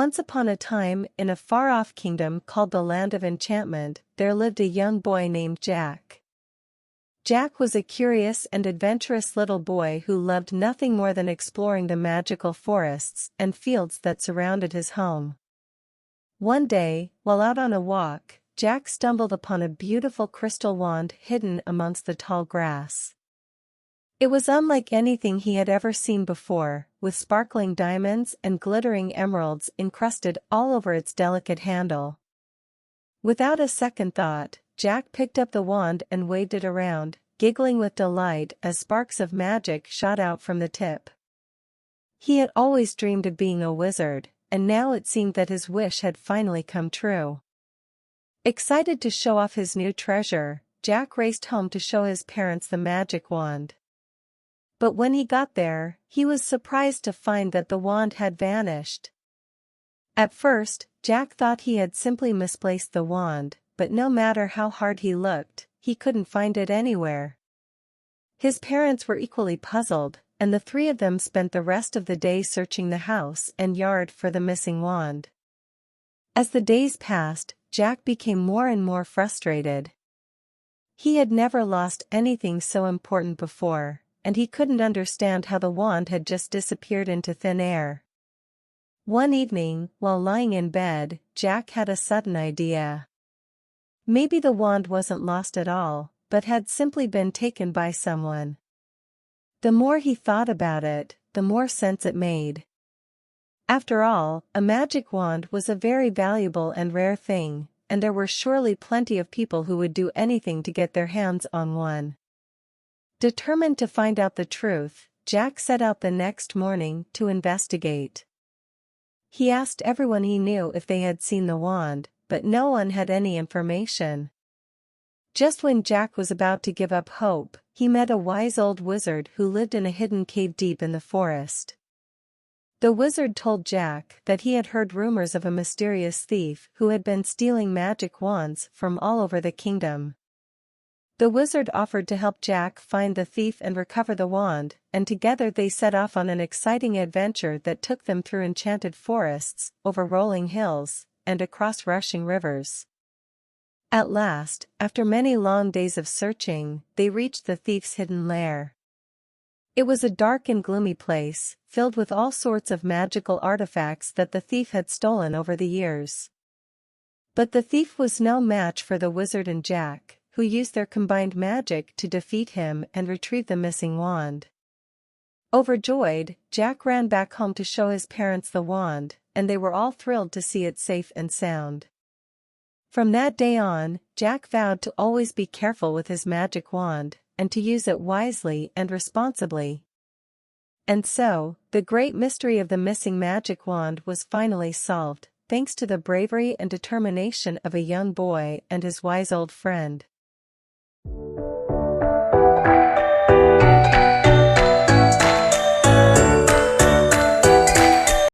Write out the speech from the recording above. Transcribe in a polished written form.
Once upon a time, in a far-off kingdom called the Land of Enchantment, there lived a young boy named Jack. Jack was a curious and adventurous little boy who loved nothing more than exploring the magical forests and fields that surrounded his home. One day, while out on a walk, Jack stumbled upon a beautiful crystal wand hidden amongst the tall grass. It was unlike anything he had ever seen before, with sparkling diamonds and glittering emeralds encrusted all over its delicate handle. Without a second thought, Jack picked up the wand and waved it around, giggling with delight as sparks of magic shot out from the tip. He had always dreamed of being a wizard, and now it seemed that his wish had finally come true. Excited to show off his new treasure, Jack raced home to show his parents the magic wand. But when he got there, he was surprised to find that the wand had vanished. At first, Jack thought he had simply misplaced the wand, but no matter how hard he looked, he couldn't find it anywhere. His parents were equally puzzled, and the three of them spent the rest of the day searching the house and yard for the missing wand. As the days passed, Jack became more and more frustrated. He had never lost anything so important before, and he couldn't understand how the wand had just disappeared into thin air. One evening, while lying in bed, Jack had a sudden idea. Maybe the wand wasn't lost at all, but had simply been taken by someone. The more he thought about it, the more sense it made. After all, a magic wand was a very valuable and rare thing, and there were surely plenty of people who would do anything to get their hands on one. Determined to find out the truth, Jack set out the next morning to investigate. He asked everyone he knew if they had seen the wand, but no one had any information. Just when Jack was about to give up hope, he met a wise old wizard who lived in a hidden cave deep in the forest. The wizard told Jack that he had heard rumors of a mysterious thief who had been stealing magic wands from all over the kingdom. The wizard offered to help Jack find the thief and recover the wand, and together they set off on an exciting adventure that took them through enchanted forests, over rolling hills, and across rushing rivers. At last, after many long days of searching, they reached the thief's hidden lair. It was a dark and gloomy place, filled with all sorts of magical artifacts that the thief had stolen over the years. But the thief was no match for the wizard and Jack, who used their combined magic to defeat him and retrieve the missing wand. Overjoyed, Jack ran back home to show his parents the wand, and they were all thrilled to see it safe and sound. From that day on, Jack vowed to always be careful with his magic wand, and to use it wisely and responsibly. And so, the great mystery of the missing magic wand was finally solved, thanks to the bravery and determination of a young boy and his wise old friend.